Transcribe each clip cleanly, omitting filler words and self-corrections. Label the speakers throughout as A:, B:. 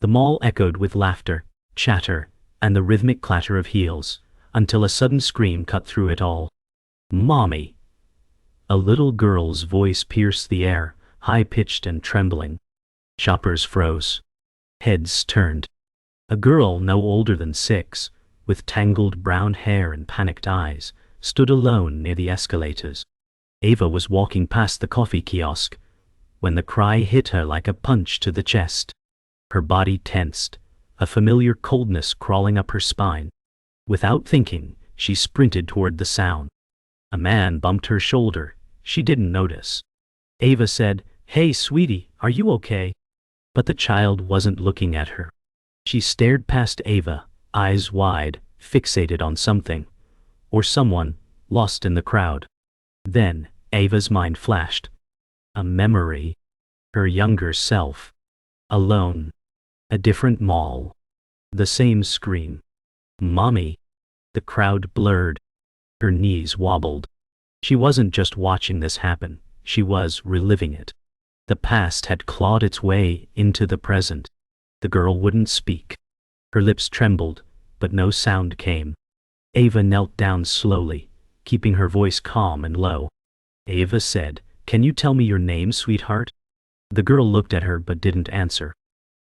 A: The mall echoed with laughter, chatter, and the rhythmic clatter of heels, until a sudden scream cut through it all. "Mommy!" A little girl's voice pierced the air, high-pitched and trembling. Shoppers froze. Heads turned. A girl no older than 6, with tangled brown hair and panicked eyes, stood alone near the escalators. Ava was walking past the coffee kiosk when the cry hit her like a punch to the chest. Her body tensed, a familiar coldness crawling up her spine. Without thinking, she sprinted toward the sound. A man bumped her shoulder. She didn't notice. Ava said, "Hey, sweetie, are you okay?" But the child wasn't looking at her. She stared past Ava, eyes wide, fixated on something, or someone, lost in the crowd. Then, Ava's mind flashed. A memory. Her younger self. Alone. A different mall. The same scream. "Mommy!" The crowd blurred. Her knees wobbled. She wasn't just watching this happen, she was reliving it. The past had clawed its way into the present. The girl wouldn't speak. Her lips trembled, but no sound came. Ava knelt down slowly, keeping her voice calm and low. Ava said, "Can you tell me your name, sweetheart?" The girl looked at her but didn't answer.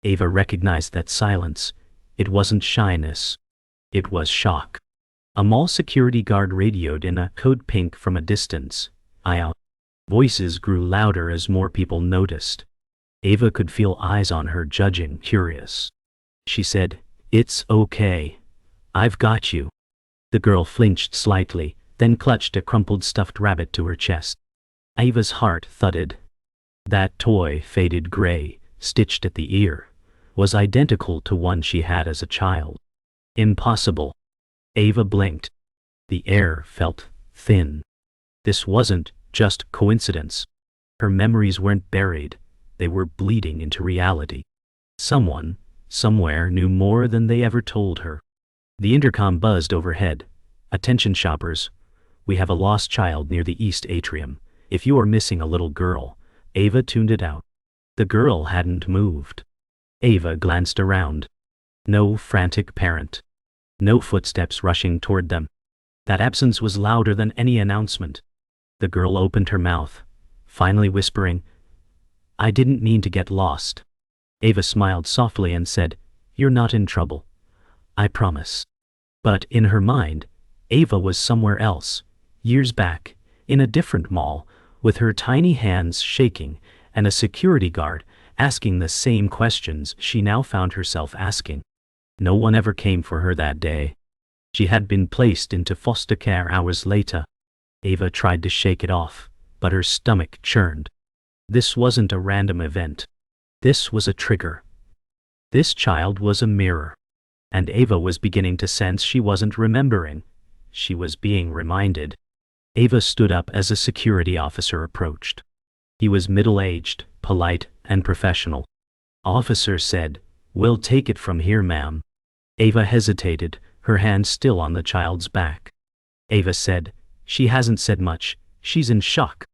A: Ava recognized that silence. It wasn't shyness. It was shock. A mall security guard radioed in a code pink from a distance. "I out." Voices grew louder as more people noticed. Ava could feel eyes on her, judging, curious. She said, "It's okay. I've got you." The girl flinched slightly, then clutched a crumpled stuffed rabbit to her chest. Ava's heart thudded. That toy, faded gray, stitched at the ear, was identical to one she had as a child. Impossible. Ava blinked. The air felt thin. This wasn't just coincidence. Her memories weren't buried, they were bleeding into reality. Someone, somewhere, knew more than they ever told her. The intercom buzzed overhead. "Attention shoppers. We have a lost child near the East Atrium. If you are missing a little girl." Ava tuned it out. The girl hadn't moved. Ava glanced around. No frantic parent. No footsteps rushing toward them. That absence was louder than any announcement. The girl opened her mouth, finally whispering, "I didn't mean to get lost." Ava smiled softly and said, "You're not in trouble. I promise." But in her mind, Ava was somewhere else, years back, in a different mall, with her tiny hands shaking and a security guard asking the same questions she now found herself asking. No one ever came for her that day. She had been placed into foster care hours later. Ava tried to shake it off, but her stomach churned. This wasn't a random event. This was a trigger. This child was a mirror. And Ava was beginning to sense she wasn't remembering. She was being reminded. Ava stood up as a security officer approached. He was middle-aged, polite, and professional. Officer said, "We'll take it from here, ma'am." Ava hesitated, her hand still on the child's back. Ava said, "She hasn't said much. She's in shock."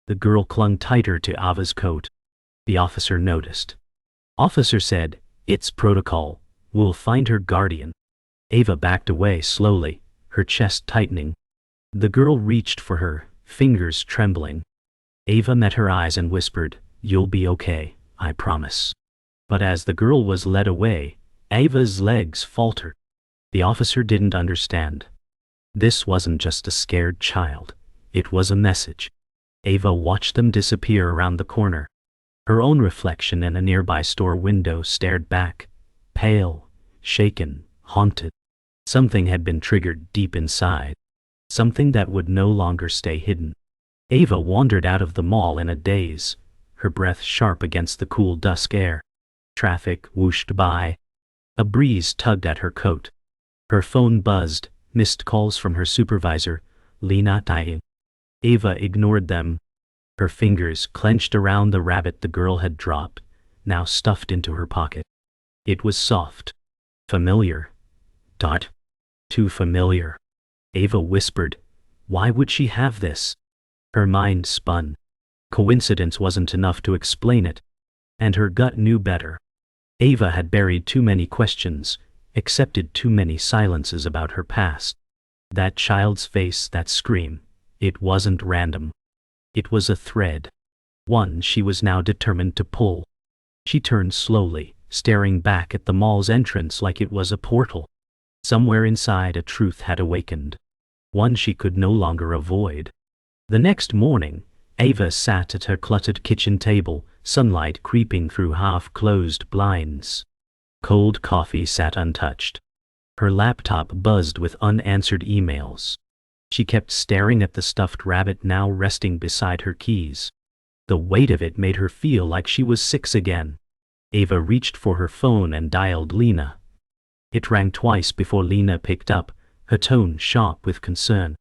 A: The girl clung tighter to Ava's coat. The officer noticed. Officer said, "It's protocol. We'll find her guardian." Ava backed away slowly, her chest tightening. The girl reached for her, fingers trembling. Ava met her eyes and whispered, "You'll be okay, I promise." But as the girl was led away, Ava's legs faltered. The officer didn't understand. This wasn't just a scared child. It was a message. Ava watched them disappear around the corner. Her own reflection in a nearby store window stared back, pale, shaken, haunted. Something had been triggered deep inside. Something that would no longer stay hidden. Ava wandered out of the mall in a daze, her breath sharp against the cool dusk air. Traffic whooshed by. A breeze tugged at her coat. Her phone buzzed, missed calls from her supervisor, reunite. Ava ignored them. Her fingers clenched around the rabbit the girl had dropped, now stuffed into her pocket. It was soft. Familiar. Too familiar. Ava whispered, "Why would she have this?" Her mind spun. Coincidence wasn't enough to explain it. And her gut knew better. Ava had buried too many questions, accepted too many silences about her past. That child's face, that scream, it wasn't random. It was a thread. One she was now determined to pull. She turned slowly, staring back at the mall's entrance like it was a portal. Somewhere inside a truth had awakened. One she could no longer avoid. The next morning, Ava sat at her cluttered kitchen table, sunlight creeping through half-closed blinds. Cold coffee sat untouched. Her laptop buzzed with unanswered emails. She kept staring at the stuffed rabbit now resting beside her keys. The weight of it made her feel like she was 6 again. Ava reached for her phone and dialed Lena. It rang twice before Lena picked up, her tone sharp with concern.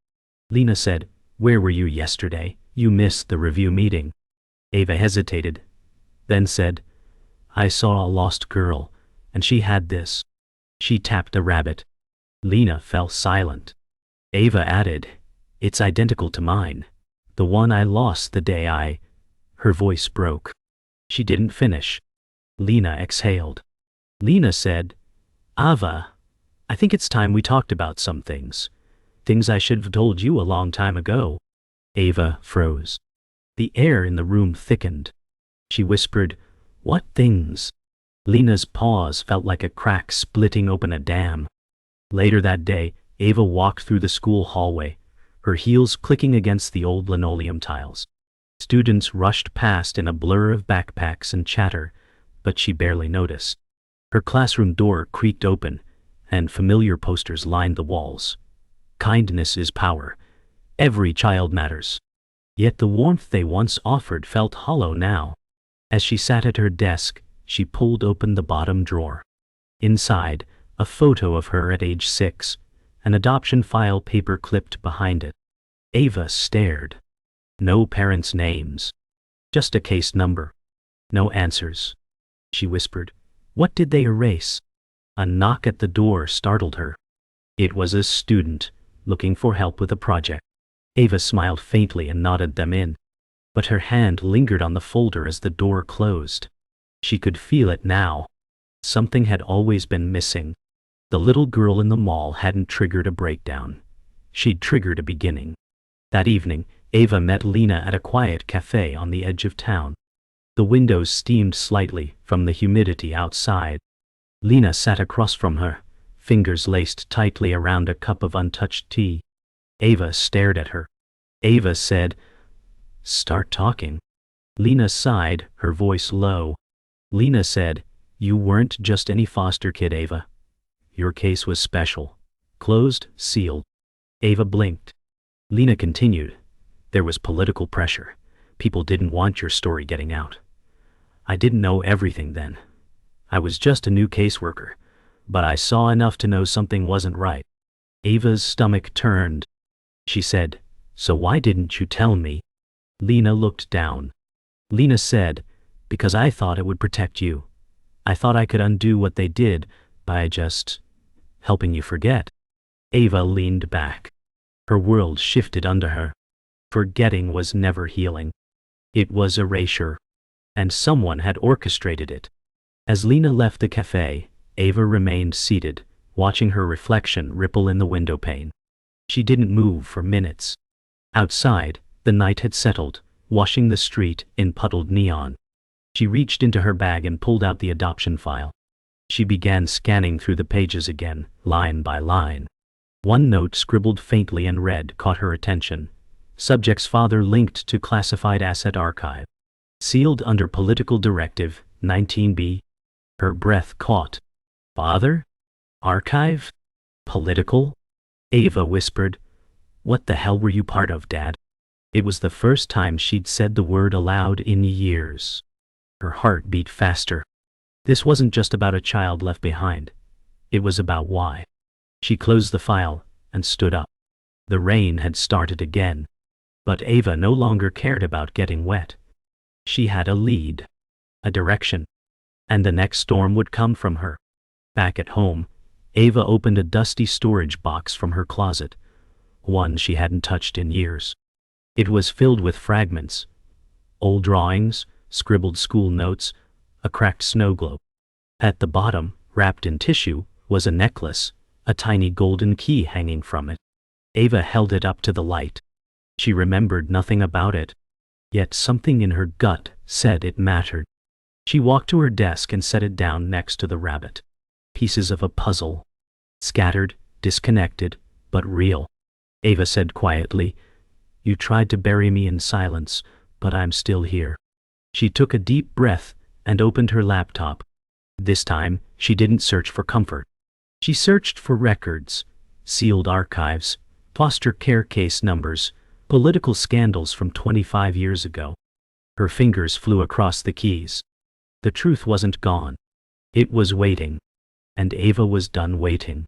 A: Lena said, "Where were you yesterday? You missed the review meeting." Ava hesitated, then said, "I saw a lost girl, and she had this." She tapped a rabbit. Lena fell silent. Ava added, "It's identical to mine. The one I lost the day I—" Her voice broke. She didn't finish. Lena exhaled. Lena said, "Ava, I think it's time we talked about some things. Things I should have told you a long time ago." Ava froze. The air in the room thickened. She whispered, "What things?" Lena's pause felt like a crack splitting open a dam. Later that day, Ava walked through the school hallway, her heels clicking against the old linoleum tiles. Students rushed past in a blur of backpacks and chatter, but she barely noticed. Her classroom door creaked open, and familiar posters lined the walls. Kindness is power. Every child matters. Yet the warmth they once offered felt hollow now. As she sat at her desk, she pulled open the bottom drawer. Inside, a photo of her at age 6, an adoption file paper clipped behind it. Ava stared. No parents' names. Just a case number. No answers. She whispered, "What did they erase?" A knock at the door startled her. It was a student, looking for help with a project. Ava smiled faintly and nodded them in. But her hand lingered on the folder as the door closed. She could feel it now. Something had always been missing. The little girl in the mall hadn't triggered a breakdown. She'd triggered a beginning. That evening, Ava met Lena at a quiet cafe on the edge of town. The windows steamed slightly from the humidity outside. Lena sat across from her, fingers laced tightly around a cup of untouched tea. Ava stared at her. Ava said, "Start talking." Lena sighed, her voice low. Lena said, "You weren't just any foster kid, Ava. Your case was special. Closed, sealed." Ava blinked. Lena continued, "There was political pressure. People didn't want your story getting out. I didn't know everything then. I was just a new caseworker, but I saw enough to know something wasn't right." Ava's stomach turned. She said, "So why didn't you tell me?" Lena looked down. Lena said, "Because I thought it would protect you. I thought I could undo what they did by just helping you forget." Ava leaned back. Her world shifted under her. Forgetting was never healing. It was erasure. And someone had orchestrated it. As Lena left the cafe, Ava remained seated, watching her reflection ripple in the window pane. She didn't move for minutes. Outside, the night had settled, washing the street in puddled neon. She reached into her bag and pulled out the adoption file. She began scanning through the pages again, line by line. One note scribbled faintly in red caught her attention. Subject's father linked to classified asset archive. Sealed under political directive, 19B. Her breath caught. Father? Archive? Political? Ava whispered, "What the hell were you part of, Dad?" It was the first time she'd said the word aloud in years. Her heart beat faster. This wasn't just about a child left behind. It was about why. She closed the file and stood up. The rain had started again. But Ava no longer cared about getting wet. She had a lead. A direction. And the next storm would come from her. Back at home, Ava opened a dusty storage box from her closet, one she hadn't touched in years. It was filled with fragments. Old drawings, scribbled school notes, a cracked snow globe. At the bottom, wrapped in tissue, was a necklace, a tiny golden key hanging from it. Ava held it up to the light. She remembered nothing about it, yet something in her gut said it mattered. She walked to her desk and set it down next to the rabbit. Pieces of a puzzle. Scattered, disconnected, but real. Ava said quietly, "You tried to bury me in silence, but I'm still here." She took a deep breath and opened her laptop. This time, she didn't search for comfort. She searched for records, sealed archives, foster care case numbers, political scandals from 25 years ago. Her fingers flew across the keys. The truth wasn't gone. It was waiting. And Ava was done waiting.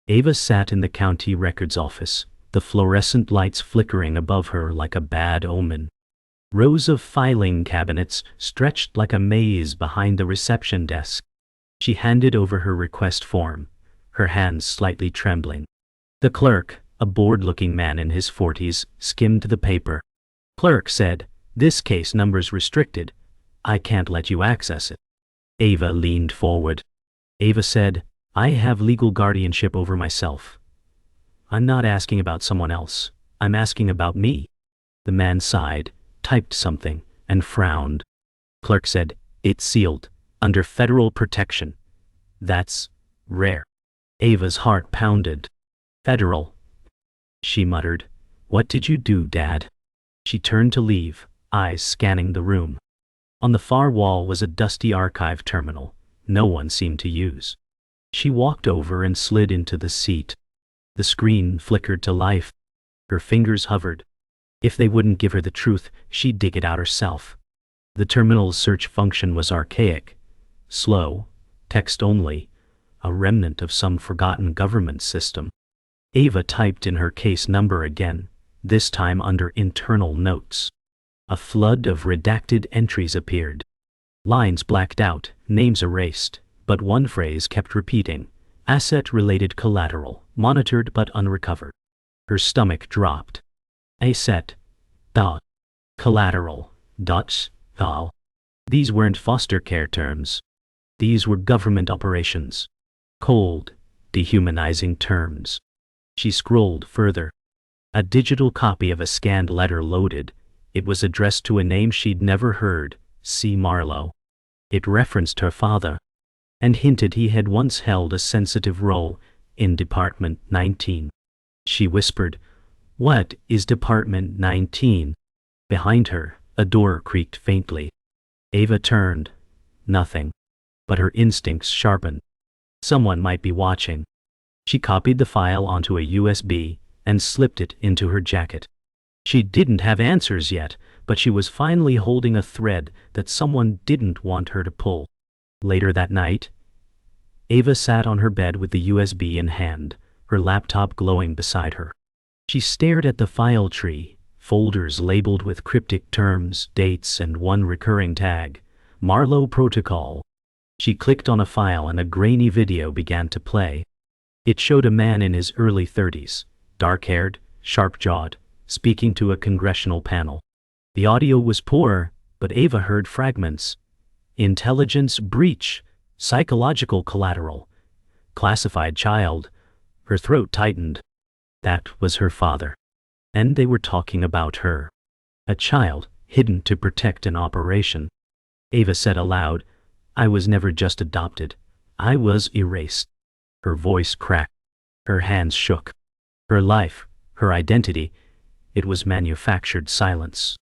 A: Ava sat in the county records office, the fluorescent lights flickering above her like a bad omen. Rows of filing cabinets stretched like a maze behind the reception desk. She handed over her request form, her hands slightly trembling. The clerk, a bored-looking man in his 40s, skimmed the paper. Clerk said, "This case number's restricted. I can't let you access it." Ava leaned forward. Ava said, "I have legal guardianship over myself. I'm not asking about someone else. I'm asking about me." The man sighed, typed something, and frowned. Clerk said, "It's sealed, under federal protection. That's rare." Ava's heart pounded. "Federal," she muttered. "What did you do, Dad?" She turned to leave, eyes scanning the room. On the far wall was a dusty archive terminal no one seemed to use. She walked over and slid into the seat. The screen flickered to life. Her fingers hovered. If they wouldn't give her the truth, she'd dig it out herself. The terminal's search function was archaic, slow, text only, a remnant of some forgotten government system. Ava typed in her case number again, this time under internal notes. A flood of redacted entries appeared. Lines blacked out, names erased, but one phrase kept repeating: asset-related collateral, monitored but unrecovered. Her stomach dropped. Asset. Dot. Collateral. Dots. Val. These weren't foster care terms. These were government operations. Cold, dehumanizing terms. She scrolled further. A digital copy of a scanned letter loaded. It was addressed to a name she'd never heard, C. Marlowe. It referenced her father, and hinted he had once held a sensitive role in Department 19. She whispered, "What is Department 19? Behind her, a door creaked faintly. Ava turned. Nothing. But her instincts sharpened. Someone might be watching. She copied the file onto a USB and slipped it into her jacket. She didn't have answers yet, but she was finally holding a thread that someone didn't want her to pull. Later that night, Ava sat on her bed with the USB in hand, her laptop glowing beside her. She stared at the file tree, folders labeled with cryptic terms, dates, and one recurring tag: Marlowe Protocol. She clicked on a file and a grainy video began to play. It showed a man in his early 30s, dark-haired, sharp-jawed, speaking to a congressional panel. The audio was poor, but Ava heard fragments. Intelligence breach, psychological collateral, classified child. Her throat tightened. That was her father. And they were talking about her. A child, hidden to protect an operation. Ava said aloud, "I was never just adopted. I was erased." Her voice cracked. Her hands shook. Her life, her identity, it was manufactured silence.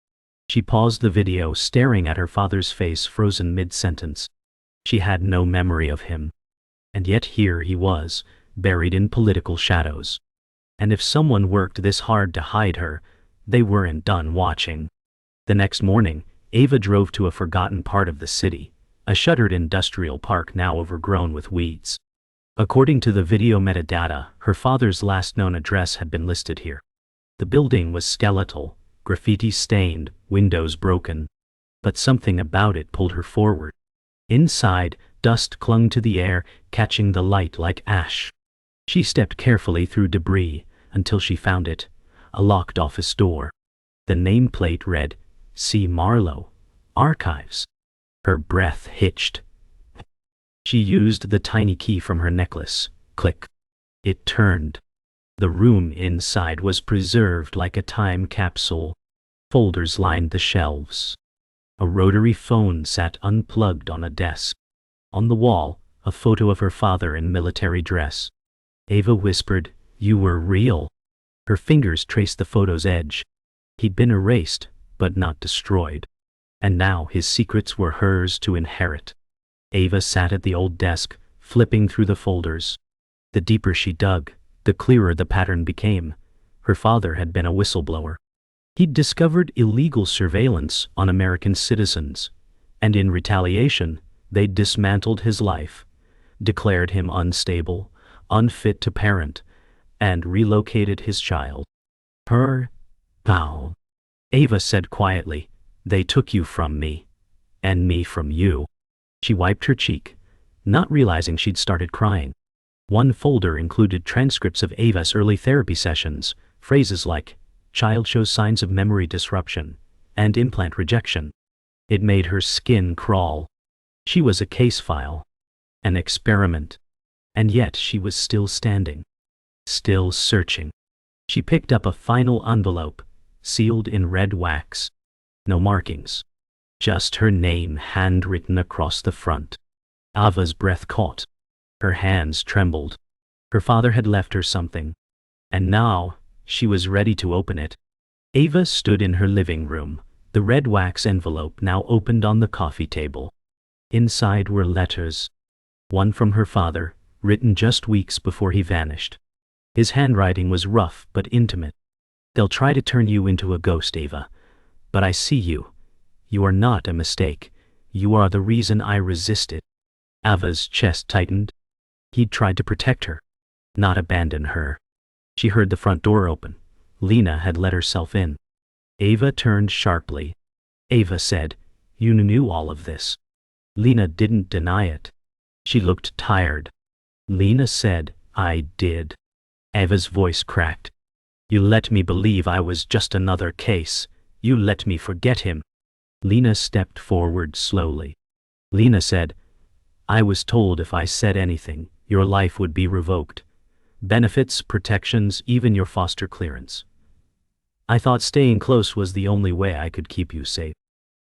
A: She paused the video, staring at her father's face frozen mid-sentence. She had no memory of him. And yet here he was, buried in political shadows. And if someone worked this hard to hide her, they weren't done watching. The next morning, Ava drove to a forgotten part of the city, a shuttered industrial park now overgrown with weeds. According to the video metadata, her father's last known address had been listed here. The building was skeletal, graffiti stained, windows broken. But something about it pulled her forward. Inside, dust clung to the air, catching the light like ash. She stepped carefully through debris until she found it, a locked office door. The nameplate read, C. Marlowe, Archives. Her breath hitched. She used the tiny key from her necklace. Click. It turned. The room inside was preserved like a time capsule. Folders lined the shelves. A rotary phone sat unplugged on a desk. On the wall, a photo of her father in military dress. Ava whispered, "You were real." Her fingers traced the photo's edge. He'd been erased, but not destroyed. And now his secrets were hers to inherit. Ava sat at the old desk, flipping through the folders. The deeper she dug, the clearer the pattern became. Her father had been a whistleblower. He'd discovered illegal surveillance on American citizens, and in retaliation, they'd dismantled his life, declared him unstable, unfit to parent, and relocated his child. How? Ava said quietly, "They took you from me, and me from you." She wiped her cheek, not realizing she'd started crying. One folder included transcripts of Ava's early therapy sessions, phrases like, "Child shows signs of memory disruption," and "implant rejection." It made her skin crawl. She was a case file, an experiment, and yet she was still standing, still searching. She picked up a final envelope, sealed in red wax. No markings. Just her name handwritten across the front. Ava's breath caught. Her hands trembled. Her father had left her something, and now she was ready to open it. Ava stood in her living room, the red wax envelope now opened on the coffee table. Inside were letters. One from her father, written just weeks before he vanished. His handwriting was rough but intimate. "They'll try to turn you into a ghost, Ava. But I see you. You are not a mistake. You are the reason I resisted." Ava's chest tightened. He'd tried to protect her, not abandon her. She heard the front door open. Lena had let herself in. Ava turned sharply. Ava said, "You knew all of this." Lena didn't deny it. She looked tired. Lena said, "I did." Ava's voice cracked. "You let me believe I was just another case. You let me forget him." Lena stepped forward slowly. Lena said, "I was told if I said anything, your life would be revoked. Benefits, protections, even your foster clearance. I thought staying close was the only way I could keep you safe."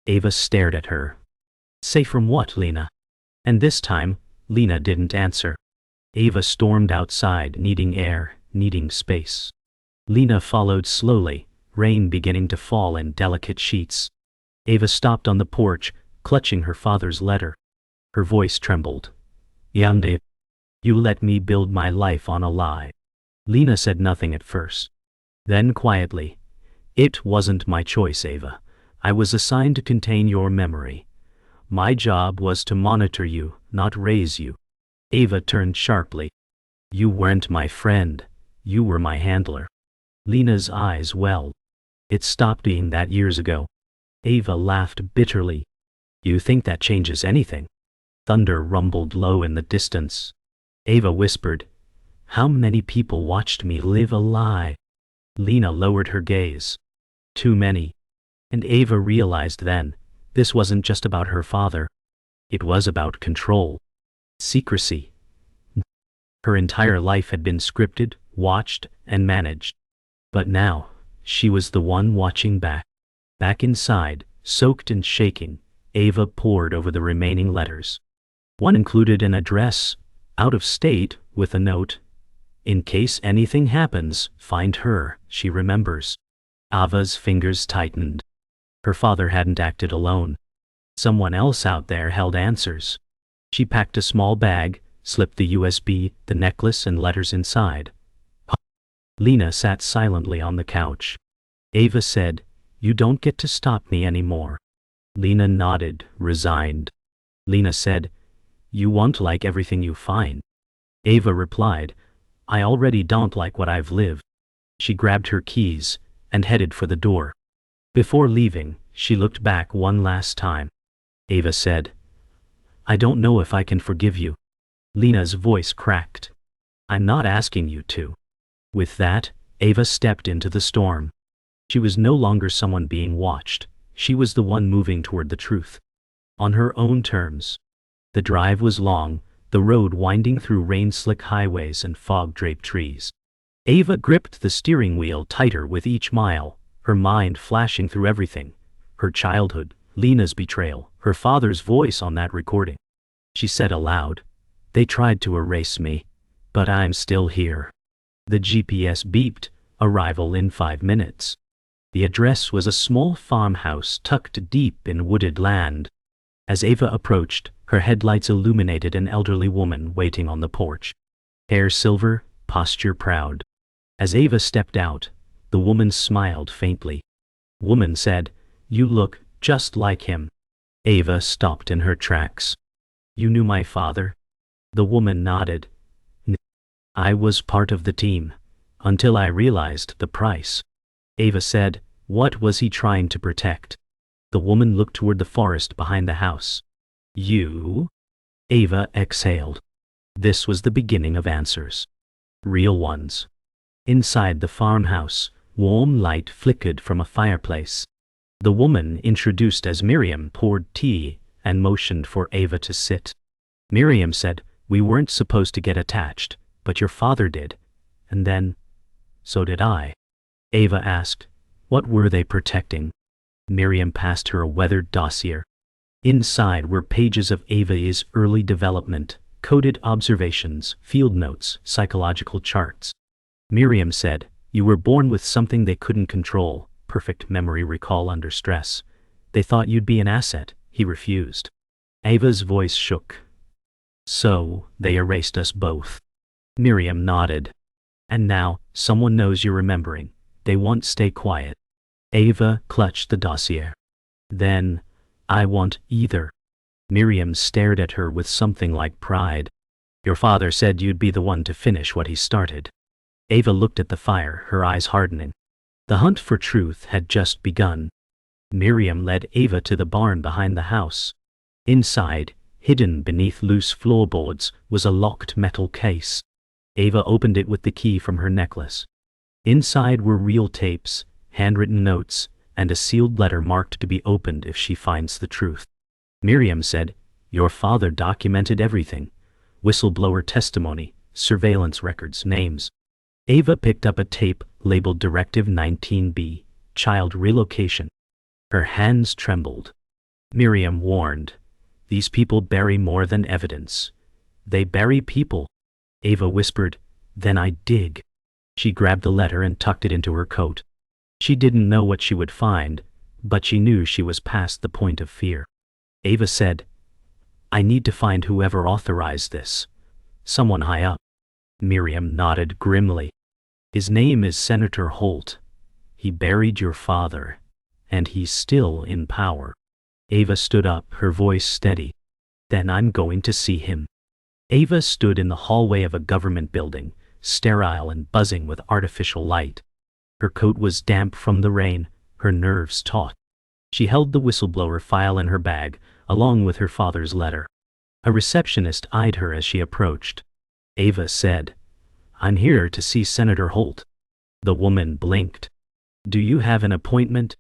A: Ava stared at her. "Safe from what, Lena?" And this time, Lena didn't answer. Ava stormed outside, needing air, needing space. Lena followed slowly, rain beginning to fall in delicate sheets. Ava stopped on the porch, clutching her father's letter. Her voice trembled. "Yande, you let me build my life on a lie." Lena said nothing at first. Then quietly, "It wasn't my choice, Ava. I was assigned to contain your memory. My job was to monitor you, not raise you." Ava turned sharply. "You weren't my friend. You were my handler." Lena's eyes welled. "It stopped being that years ago." Ava laughed bitterly. "You think that changes anything?" Thunder rumbled low in the distance. Ava whispered, "How many people watched me live a lie?" Lena lowered her gaze. "Too many." And Ava realized then, this wasn't just about her father. It was about control. Secrecy. Her entire life had been scripted, watched, and managed. But now, she was the one watching back. Back inside, soaked and shaking, Ava pored over the remaining letters. One included an address, out of state, with a note, "In case anything happens, find her, she remembers." Ava's fingers tightened. Her father hadn't acted alone. Someone else out there held answers. She packed a small bag, slipped the USB, the necklace, and letters inside. Lena sat silently on the couch. Ava said, "You don't get to stop me anymore." Lena nodded, resigned. Lena said, "You won't like everything you find." Ava replied, "I already don't like what I've lived." She grabbed her keys and headed for the door. Before leaving, she looked back one last time. Ava said, "I don't know if I can forgive you." Lena's voice cracked. "I'm not asking you to." With that, Ava stepped into the storm. She was no longer someone being watched. She was the one moving toward the truth. On her own terms. The drive was long, the road winding through rain-slick highways and fog-draped trees. Ava gripped the steering wheel tighter with each mile, her mind flashing through everything. Her childhood, Lena's betrayal, her father's voice on that recording. She said aloud, "They tried to erase me, but I'm still here." The GPS beeped, arrival in 5 minutes. The address was a small farmhouse tucked deep in wooded land. As Ava approached, her headlights illuminated an elderly woman waiting on the porch. Hair silver, posture proud. As Ava stepped out, the woman smiled faintly. Woman said, "You look just like him." Ava stopped in her tracks. "You knew my father?" The woman nodded. "I was part of the team, until I realized the price." Ava said, "What was he trying to protect?" The woman looked toward the forest behind the house. "You?" Ava exhaled. This was the beginning of answers. Real ones. Inside the farmhouse, warm light flickered from a fireplace. The woman, introduced as Miriam, poured tea and motioned for Ava to sit. Miriam said, "We weren't supposed to get attached, but your father did. And then, so did I." Ava asked, "What were they protecting?" Miriam passed her a weathered dossier. Inside were pages of Ava's early development, coded observations, field notes, psychological charts. Miriam said, "You were born with something they couldn't control, perfect memory recall under stress. They thought you'd be an asset." He refused. Ava's voice shook. "So, they erased us both." Miriam nodded. "And now, someone knows you're remembering. They won't stay quiet." Ava clutched the dossier. "Then, I won't either." Miriam stared at her with something like pride. "Your father said you'd be the one to finish what he started." Ava looked at the fire, her eyes hardening. The hunt for truth had just begun. Miriam led Ava to the barn behind the house. Inside, hidden beneath loose floorboards, was a locked metal case. Ava opened it with the key from her necklace. Inside were reel tapes, handwritten notes, and a sealed letter marked to be opened if she finds the truth. Miriam said, "Your father documented everything. Whistleblower testimony, surveillance records, names." Ava picked up a tape labeled Directive 19B, Child Relocation. Her hands trembled. Miriam warned, "These people bury more than evidence. They bury people." Ava whispered, "Then I dig." She grabbed the letter and tucked it into her coat. She didn't know what she would find, but she knew she was past the point of fear. Ava said, "I need to find whoever authorized this. Someone high up." Miriam nodded grimly. "His name is Senator Holt. He buried your father, and he's still in power." Ava stood up, her voice steady. "Then I'm going to see him." Ava stood in the hallway of a government building, sterile and buzzing with artificial light. Her coat was damp from the rain, her nerves taut. She held the whistleblower file in her bag, along with her father's letter. A receptionist eyed her as she approached. Ava said, "I'm here to see Senator Holt." The woman blinked. "Do you have an appointment?"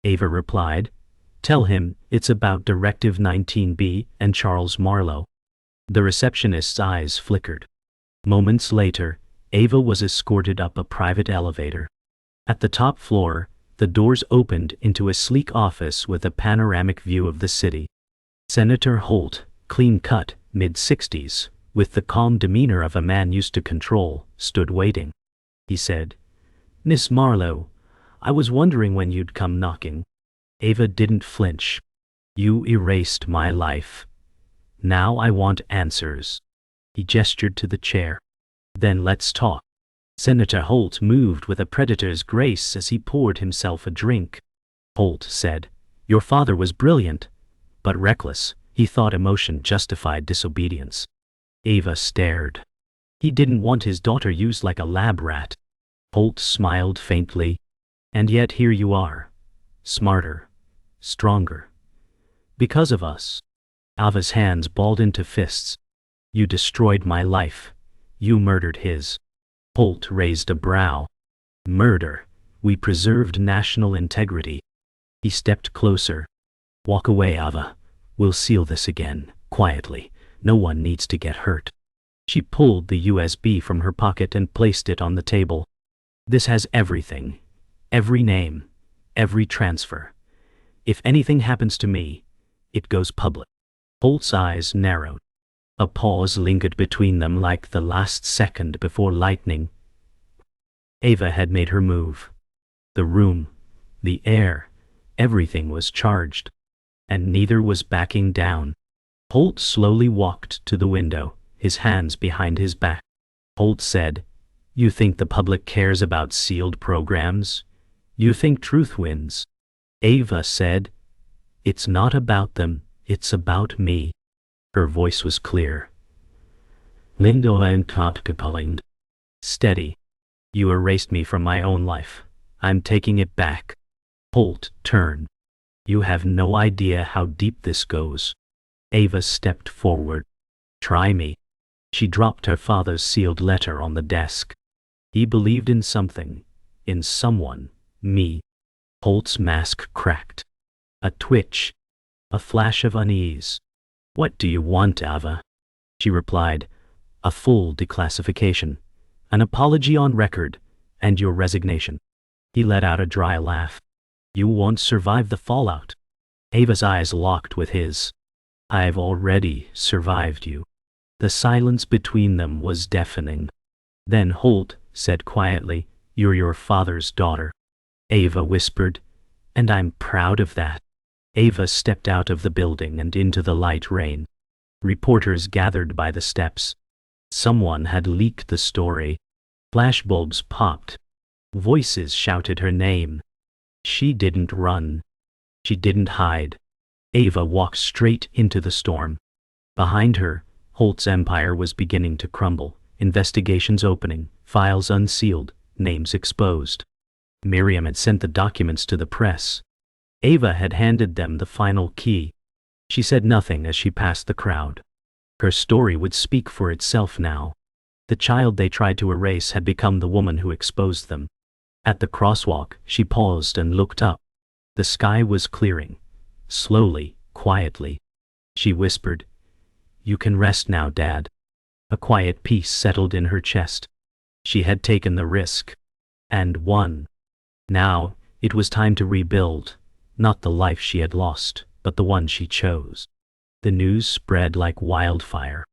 A: Ava replied, "Tell him it's about Directive 19B and Charles Marlowe." The receptionist's eyes flickered. Moments later, Ava was escorted up a private elevator. At the top floor, the doors opened into a sleek office with a panoramic view of the city. Senator Holt, clean-cut, mid-60s, with the calm demeanor of a man used to control, stood waiting. He said, "Miss Marlowe, I was wondering when you'd come knocking." Ava didn't flinch. "You erased my life. Now I want answers." He gestured to the chair. "Then let's talk." Senator Holt moved with a predator's grace as he poured himself a drink. Holt said, "Your father was brilliant, but reckless. He thought emotion justified disobedience." Ava stared. He didn't want his daughter used like a lab rat. Holt smiled faintly. "And yet here you are. Smarter. Stronger. Because of us." Ava's hands balled into fists. "You destroyed my life. You murdered his." Holt raised a brow. "Murder. We preserved national integrity." He stepped closer. "Walk away, Ava. We'll seal this again, quietly, No one needs to get hurt. She pulled the USB from her pocket and placed it on the table. This has everything. Every name. Every transfer. If anything happens to me, it goes public. Holt's eyes narrowed. A pause lingered between them like the last second before lightning. Ava had made her move. The room, the air, everything was charged. And neither was backing down. Holt slowly walked to the window, his hands behind his back. Holt said, "You think the public cares about sealed programs? You think truth wins?" Ava said, "It's not about them, it's about me." Her voice was clear. "Lindo and Kotkapaling. Steady. You erased me from my own life. I'm taking it back." Holt turned. "You have no idea how deep this goes." Ava stepped forward. "Try me." She dropped her father's sealed letter on the desk. He believed in something, in someone, me. Holt's mask cracked. A twitch. A flash of unease. "What do you want, Ava?" She replied, "A full declassification. An apology on record, and your resignation." He let out a dry laugh. "You won't survive the fallout." Ava's eyes locked with his. "I've already survived you." The silence between them was deafening. Then Holt said quietly, "You're your father's daughter." Ava whispered, "And I'm proud of that." Ava stepped out of the building and into the light rain. Reporters gathered by the steps. Someone had leaked the story. Flashbulbs popped. Voices shouted her name. She didn't run. She didn't hide. Ava walked straight into the storm. Behind her, Holt's empire was beginning to crumble. Investigations opening, files unsealed, names exposed. Miriam had sent the documents to the press. Ava had handed them the final key. She said nothing as she passed the crowd. Her story would speak for itself now. The child they tried to erase had become the woman who exposed them. At the crosswalk, she paused and looked up. The sky was clearing. Slowly, quietly. She whispered, "You can rest now, Dad." A quiet peace settled in her chest. She had taken the risk. And won. Now, it was time to rebuild. Not the life she had lost, but the one she chose. The news spread like wildfire.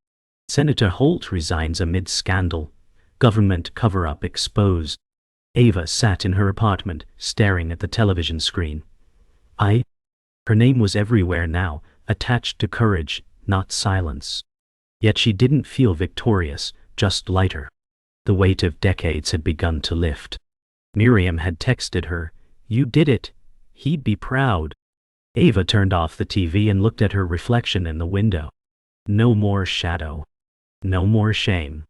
A: Senator Holt resigns amid scandal. Government cover-up exposed. Ava sat in her apartment, staring at the television screen. Her name was everywhere now, attached to courage, not silence. Yet she didn't feel victorious, just lighter. The weight of decades had begun to lift. Miriam had texted her, "You did it. He'd be proud." Ava turned off the TV and looked at her reflection in the window. No more shadow. No more shame.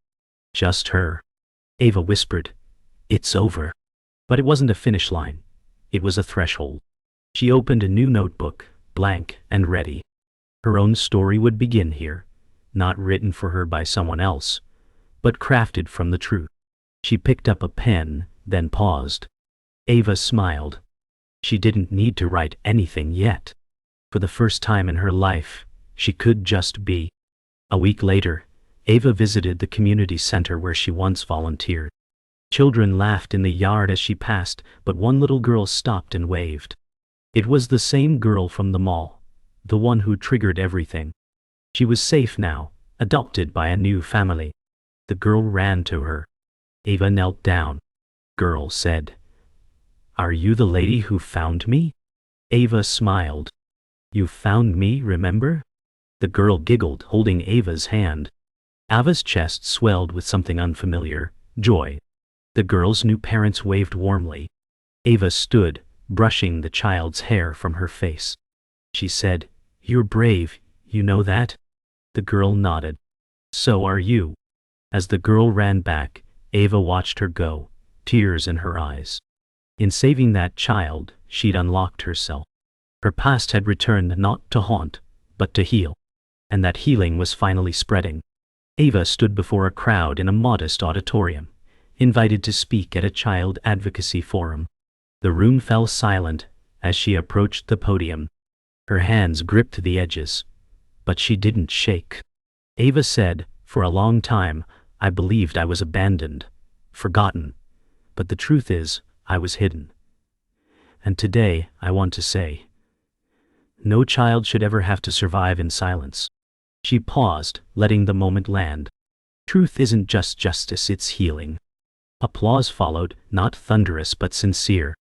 A: Just her. Ava whispered, "It's over." But it wasn't a finish line. It was a threshold. She opened a new notebook, blank and ready. Her own story would begin here, not written for her by someone else, but crafted from the truth. She picked up a pen, then paused. Ava smiled. She didn't need to write anything yet. For the first time in her life, she could just be. A week later, Ava visited the community center where she once volunteered. Children laughed in the yard as she passed, but one little girl stopped and waved. It was the same girl from the mall, the one who triggered everything. She was safe now, adopted by a new family. The girl ran to her. Ava knelt down. Girl said, "Are you the lady who found me?" Ava smiled. "You found me, remember?" The girl giggled, holding Ava's hand. Ava's chest swelled with something unfamiliar, joy. The girl's new parents waved warmly. Ava stood, brushing the child's hair from her face. She said, "You're brave, you know that?" The girl nodded. "So are you." As the girl ran back, Ava watched her go, tears in her eyes. In saving that child, she'd unlocked herself. Her past had returned not to haunt, but to heal. And that healing was finally spreading. Ava stood before a crowd in a modest auditorium, invited to speak at a child advocacy forum. The room fell silent as she approached the podium. Her hands gripped the edges, but she didn't shake. Ava said, for a long time, I believed I was abandoned, forgotten. But the truth is, I was hidden. And today, I want to say, no child should ever have to survive in silence. She paused, letting the moment land. Truth isn't just justice, it's healing. Applause followed, not thunderous but sincere.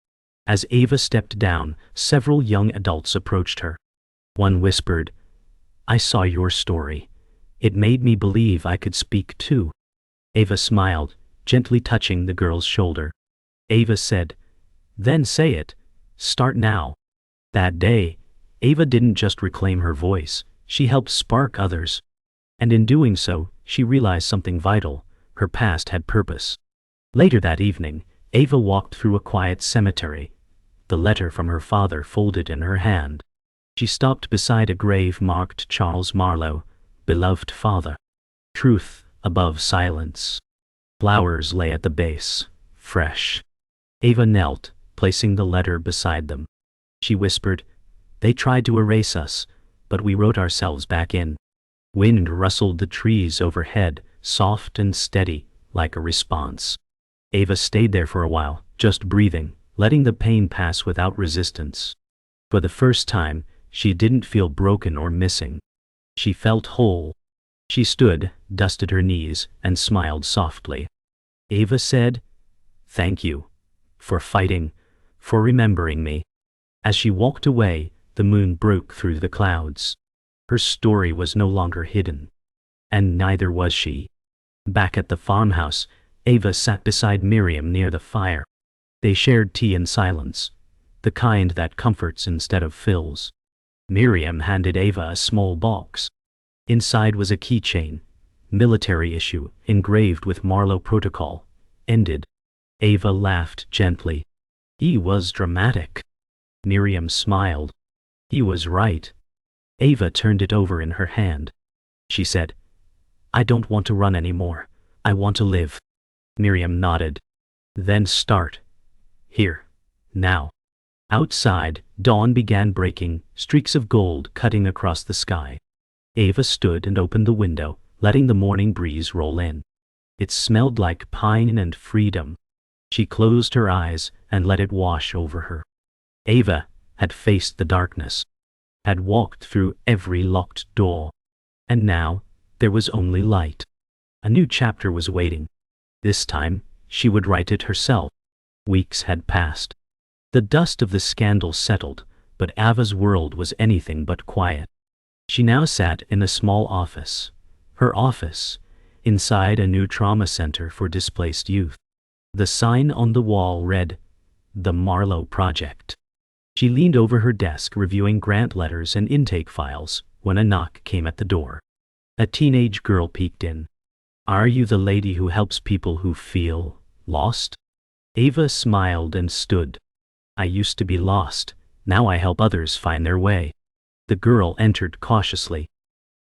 A: As Ava stepped down, several young adults approached her. One whispered, I saw your story. It made me believe I could speak too. Ava smiled, gently touching the girl's shoulder. Ava said, then say it. Start now. That day, Ava didn't just reclaim her voice, she helped spark others. And in doing so, she realized something vital: her past had purpose. Later that evening, Ava walked through a quiet cemetery, the letter from her father folded in her hand. She stopped beside a grave marked Charles Marlowe, beloved father. Truth above silence. Flowers lay at the base, fresh. Ava knelt, placing the letter beside them. She whispered, they tried to erase us, but we wrote ourselves back in. Wind rustled the trees overhead, soft and steady, like a response. Ava stayed there for a while, just breathing, letting the pain pass without resistance. For the first time, she didn't feel broken or missing. She felt whole. She stood, dusted her knees, and smiled softly. Ava said, thank you. For fighting, for remembering me. As she walked away, the moon broke through the clouds. Her story was no longer hidden. And neither was she. Back at the farmhouse, Ava sat beside Miriam near the fire. They shared tea in silence, the kind that comforts instead of fills. Miriam handed Ava a small box. Inside was a keychain, military issue, engraved with Marlowe Protocol, ended. Ava laughed gently. He was dramatic. Miriam smiled. He was right. Ava turned it over in her hand. She said, I don't want to run anymore. I want to live. Miriam nodded. Then start. Here. Now. Outside, dawn began breaking, streaks of gold cutting across the sky. Ava stood and opened the window, letting the morning breeze roll in. It smelled like pine and freedom. She closed her eyes and let it wash over her. Ava had faced the darkness, had walked through every locked door. And now, there was only light. A new chapter was waiting. This time, she would write it herself. Weeks had passed. The dust of the scandal settled, but Ava's world was anything but quiet. She now sat in a small office. Her office, inside a new trauma center for displaced youth. The sign on the wall read, The Marlowe Project. She leaned over her desk reviewing grant letters and intake files when a knock came at the door. A teenage girl peeked in. Are you the lady who helps people who feel lost? Ava smiled and stood. I used to be lost, now I help others find their way. The girl entered cautiously.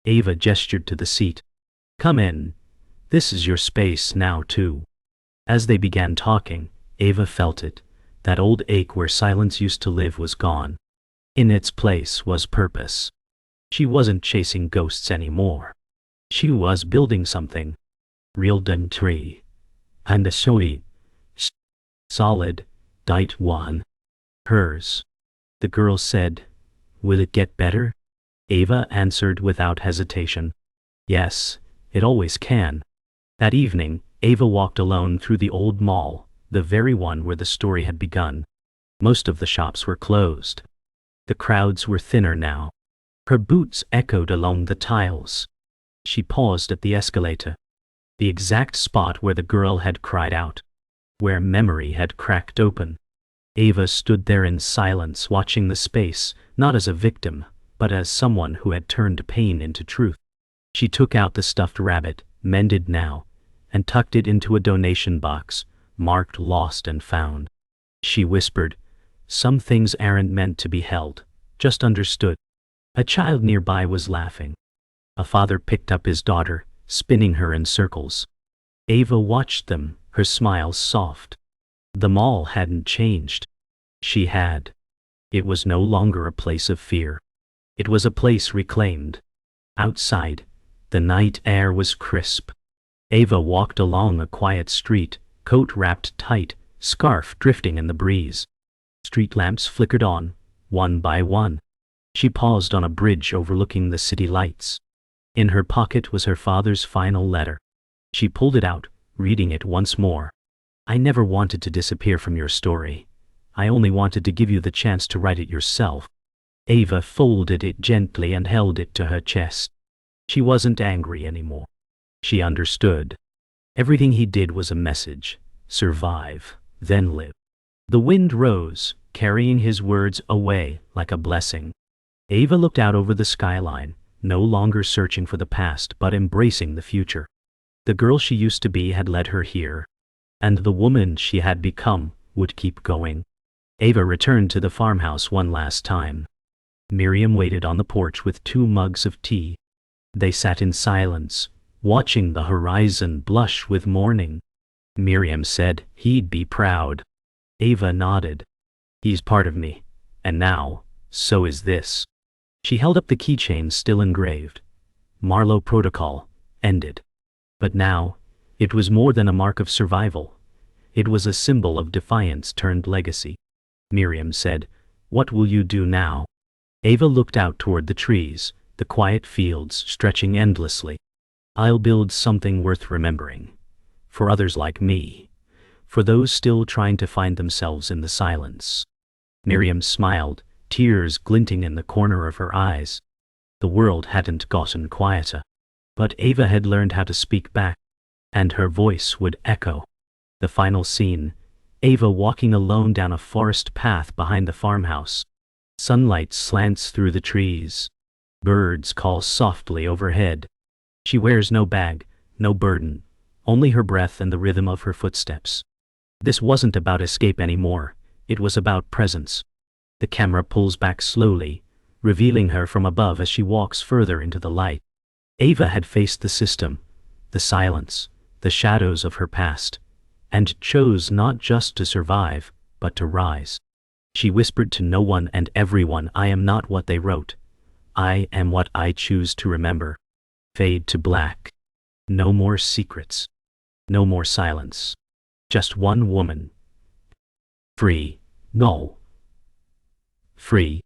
A: Ava gestured to the seat. Come in. This is your space now too. As they began talking, Ava felt it. That old ache where silence used to live was gone. In its place was purpose. She wasn't chasing ghosts anymore. She was building something. Real done tree. And the showy. Solid. Dight one. Hers. The girl said, Will it get better? Ava answered without hesitation. Yes, it always can. That evening, Ava walked alone through the old mall, the very one where the story had begun. Most of the shops were closed. The crowds were thinner now. Her boots echoed along the tiles. She paused at the escalator. The exact spot where the girl had cried out. Where memory had cracked open. Ava stood there in silence, watching the space, not as a victim, but as someone who had turned pain into truth. She took out the stuffed rabbit, mended now, and tucked it into a donation box, marked lost and found. She whispered, Some things aren't meant to be held, just understood. A child nearby was laughing. A father picked up his daughter, spinning her in circles. Ava watched them, her smile soft. The mall hadn't changed. She had. It was no longer a place of fear. It was a place reclaimed. Outside, The night air was crisp. Ava walked along a quiet street, coat wrapped tight, scarf drifting in the breeze. Street lamps flickered on, one by one. She paused on a bridge overlooking the city lights. In her pocket was her father's final letter. She pulled it out, reading it once more. I never wanted to disappear from your story. I only wanted to give you the chance to write it yourself. Ava folded it gently and held it to her chest. She wasn't angry anymore. She understood. Everything he did was a message. Survive, then live. The wind rose, carrying his words away like a blessing. Ava looked out over the skyline, no longer searching for the past but embracing the future. The girl she used to be had led her here, and the woman she had become would keep going. Ava returned to the farmhouse one last time. Miriam waited on the porch with 2 mugs of tea. They sat in silence, watching the horizon blush with morning. Miriam said, "He'd be proud." Ava nodded. "He's part of me, and now, so is this." She held up the keychain still engraved. Marlowe Protocol, ended. But now, it was more than a mark of survival. It was a symbol of defiance turned legacy. Miriam said, "What will you do now?" Ava looked out toward the trees, the quiet fields stretching endlessly. "I'll build something worth remembering. For others like me. For those still trying to find themselves in the silence." Miriam smiled, tears glinting in the corner of her eyes. The world hadn't gotten quieter. But Ava had learned how to speak back, and her voice would echo. The final scene, Ava walking alone down a forest path behind the farmhouse. Sunlight slants through the trees. Birds call softly overhead. She wears no bag, no burden, only her breath and the rhythm of her footsteps. This wasn't about escape anymore, it was about presence. The camera pulls back slowly, revealing her from above as she walks further into the light. Ava had faced the system, the silence, the shadows of her past, and chose not just to survive, but to rise. She whispered to no one and everyone, "I am not what they wrote. I am what I choose to remember." Fade to black. No more secrets. No more silence. Just one woman. Free. No. Free.